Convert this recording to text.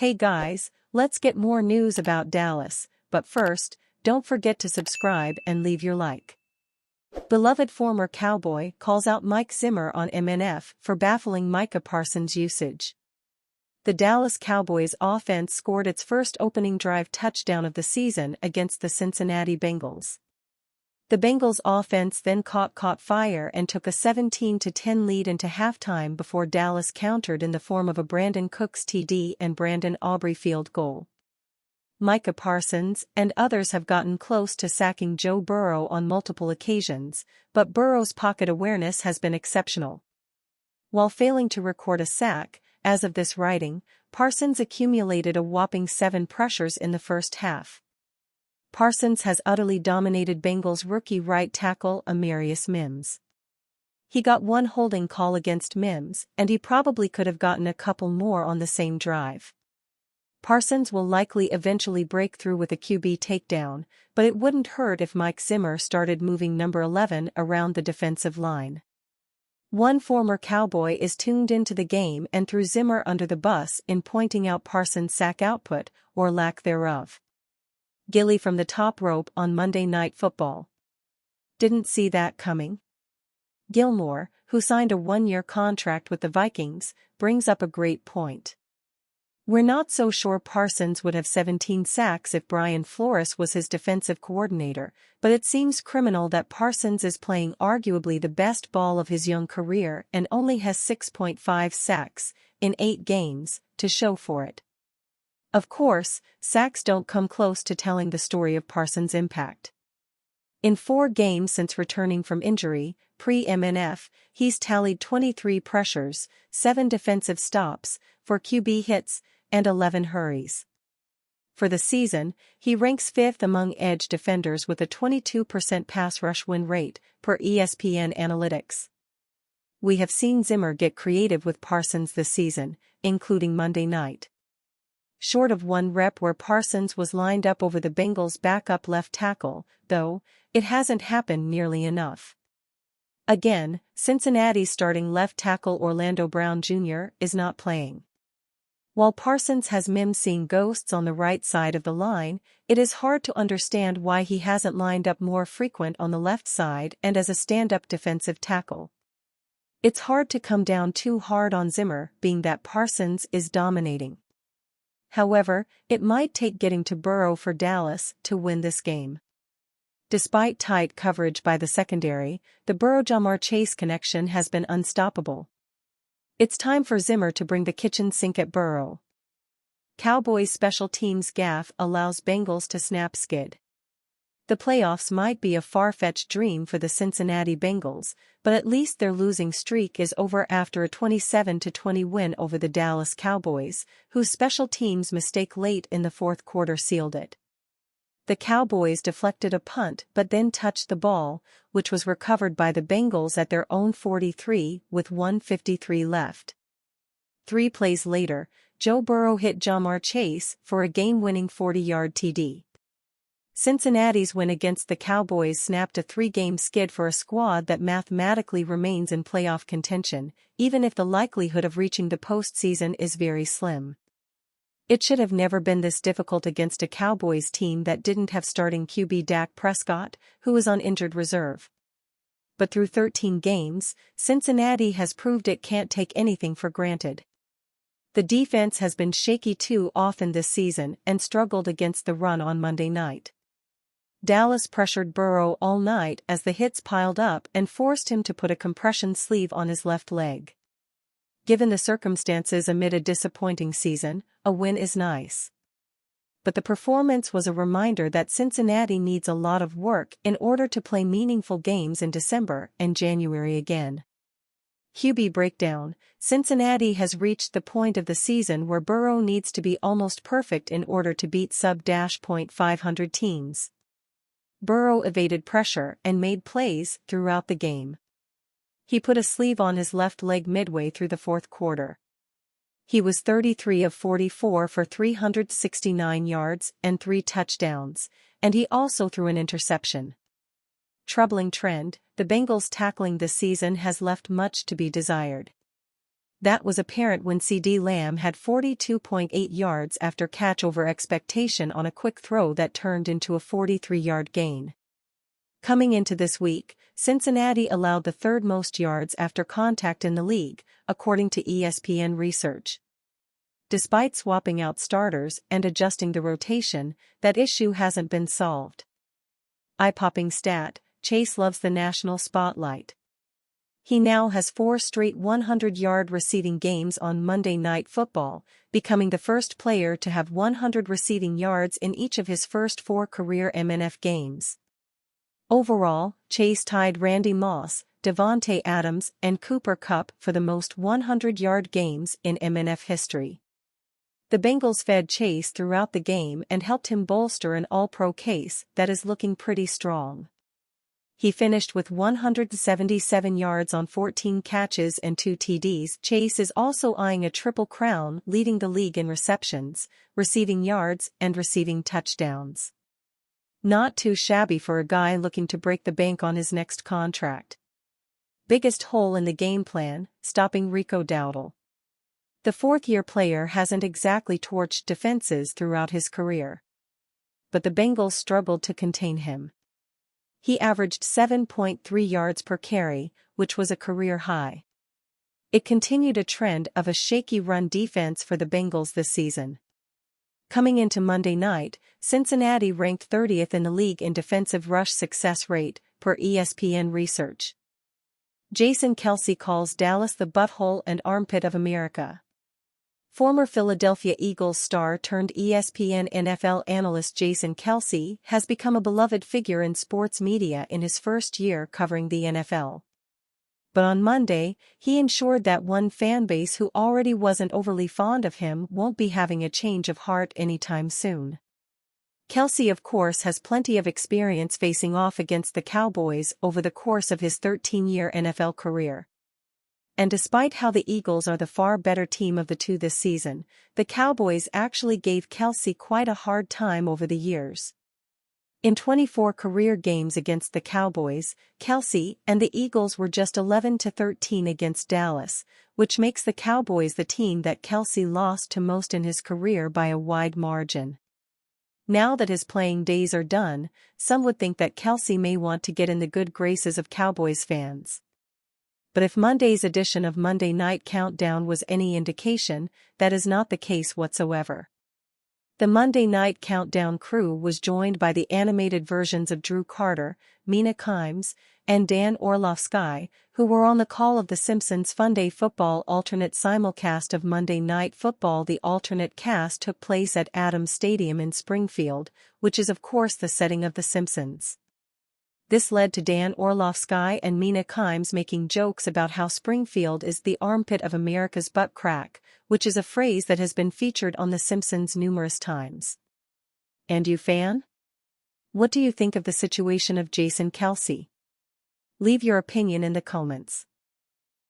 Hey guys, let's get more news about Dallas, but first, don't forget to subscribe and leave your like. Beloved former Cowboy calls out Mike Zimmer on MNF for baffling Micah Parsons' usage. The Dallas Cowboys offense scored its first opening drive touchdown of the season against the Cincinnati Bengals. The Bengals offense then caught fire and took a 17-10 lead into halftime before Dallas countered in the form of a Brandon Cooks TD and Brandon Aubrey field goal. Micah Parsons and others have gotten close to sacking Joe Burrow on multiple occasions, but Burrow's pocket awareness has been exceptional. While failing to record a sack, as of this writing, Parsons accumulated a whopping 7 pressures in the first half. Parsons has utterly dominated Bengals rookie right tackle Amarius Mims. He got one holding call against Mims, and he probably could have gotten a couple more on the same drive. Parsons will likely eventually break through with a QB takedown, but it wouldn't hurt if Mike Zimmer started moving number 11 around the defensive line. One former Cowboy is tuned into the game and threw Zimmer under the bus in pointing out Parsons' sack output, or lack thereof. Gilly from the top rope on Monday Night Football. Didn't see that coming? Gilmore, who signed a 1-year contract with the Vikings, brings up a great point. We're not so sure Parsons would have 17 sacks if Brian Flores was his defensive coordinator, but it seems criminal that Parsons is playing arguably the best ball of his young career and only has 6.5 sacks in 8 games to show for it. Of course, sacks don't come close to telling the story of Parsons' impact. In 4 games since returning from injury, pre-MNF, he's tallied 23 pressures, 7 defensive stops, 4 QB hits, and 11 hurries. For the season, he ranks 5th among edge defenders with a 22% pass rush win rate, per ESPN Analytics. We have seen Zimmer get creative with Parsons this season, including Monday night. Short of one rep where Parsons was lined up over the Bengals' backup left tackle, though, it hasn't happened nearly enough. Again, Cincinnati's starting left tackle Orlando Brown Jr. is not playing. While Parsons has Mims seeing ghosts on the right side of the line, it is hard to understand why he hasn't lined up more frequent on the left side and as a stand-up defensive tackle. It's hard to come down too hard on Zimmer, being that Parsons is dominating. However, it might take getting to Burrow for Dallas to win this game. Despite tight coverage by the secondary, the Burrow-Ja'Marr Chase connection has been unstoppable. It's time for Zimmer to bring the kitchen sink at Burrow. Cowboys' special teams gaffe allows Bengals to snap skid. The playoffs might be a far-fetched dream for the Cincinnati Bengals, but at least their losing streak is over after a 27-20 win over the Dallas Cowboys, whose special teams mistake late in the fourth quarter sealed it. The Cowboys deflected a punt but then touched the ball, which was recovered by the Bengals at their own 43 with 1:53 left. 3 plays later, Joe Burrow hit Ja'Marr Chase for a game-winning 40-yard TD. Cincinnati's win against the Cowboys snapped a 3-game skid for a squad that mathematically remains in playoff contention, even if the likelihood of reaching the postseason is very slim. It should have never been this difficult against a Cowboys team that didn't have starting QB Dak Prescott, who was on injured reserve. But through 13 games, Cincinnati has proved it can't take anything for granted. The defense has been shaky too often this season and struggled against the run on Monday night. Dallas pressured Burrow all night as the hits piled up and forced him to put a compression sleeve on his left leg. Given the circumstances amid a disappointing season, a win is nice. But the performance was a reminder that Cincinnati needs a lot of work in order to play meaningful games in December and January again. QB breakdown: Cincinnati has reached the point of the season where Burrow needs to be almost perfect in order to beat sub-.500 teams. Burrow evaded pressure and made plays throughout the game. He put a sleeve on his left leg midway through the fourth quarter. He was 33 of 44 for 369 yards and 3 touchdowns, and he also threw an interception. Troubling trend: the Bengals' tackling this season has left much to be desired. That was apparent when CeeDee Lamb had 42.8 yards after catch over expectation on a quick throw that turned into a 43-yard gain. Coming into this week, Cincinnati allowed the third most yards after contact in the league, according to ESPN research. Despite swapping out starters and adjusting the rotation, that issue hasn't been solved. Eye-popping stat: Chase loves the national spotlight. He now has 4 straight 100-yard receiving games on Monday Night Football, becoming the first player to have 100 receiving yards in each of his first 4 career MNF games. Overall, Chase tied Randy Moss, Devontae Adams, and Cooper Kupp for the most 100-yard games in MNF history. The Bengals fed Chase throughout the game and helped him bolster an All-Pro case that is looking pretty strong. He finished with 177 yards on 14 catches and 2 TDs. Chase is also eyeing a triple crown, leading the league in receptions, receiving yards, and receiving touchdowns. Not too shabby for a guy looking to break the bank on his next contract. Biggest hole in the game plan: stopping Rico Dowdle. The fourth-year player hasn't exactly torched defenses throughout his career. But the Bengals struggled to contain him. He averaged 7.3 yards per carry, which was a career high. It continued a trend of a shaky run defense for the Bengals this season. Coming into Monday night, Cincinnati ranked 30th in the league in defensive rush success rate, per ESPN research. Jason Kelce calls Dallas the butthole and armpit of America. Former Philadelphia Eagles star turned ESPN NFL analyst Jason Kelce has become a beloved figure in sports media in his first year covering the NFL. But on Monday, he ensured that one fanbase who already wasn't overly fond of him won't be having a change of heart anytime soon. Kelce, of course, has plenty of experience facing off against the Cowboys over the course of his 13-year NFL career. And despite how the Eagles are the far better team of the two this season, the Cowboys actually gave Kelce quite a hard time over the years. In 24 career games against the Cowboys, Kelce and the Eagles were just 11-13 against Dallas, which makes the Cowboys the team that Kelce lost to most in his career by a wide margin. Now that his playing days are done, some would think that Kelce may want to get in the good graces of Cowboys fans. But if Monday's edition of Monday Night Countdown was any indication, that is not the case whatsoever. The Monday Night Countdown crew was joined by the animated versions of Drew Carter, Mina Kimes, and Dan Orlovsky, who were on the call of The Simpsons' Funday Football alternate simulcast of Monday Night Football. The alternate cast took place at Adams Stadium in Springfield, which is of course the setting of The Simpsons. This led to Dan Orlovsky and Mina Kimes making jokes about how Springfield is the armpit of America's butt crack, which is a phrase that has been featured on The Simpsons numerous times. And you, fan? What do you think of the situation of Jason Kelce? Leave your opinion in the comments.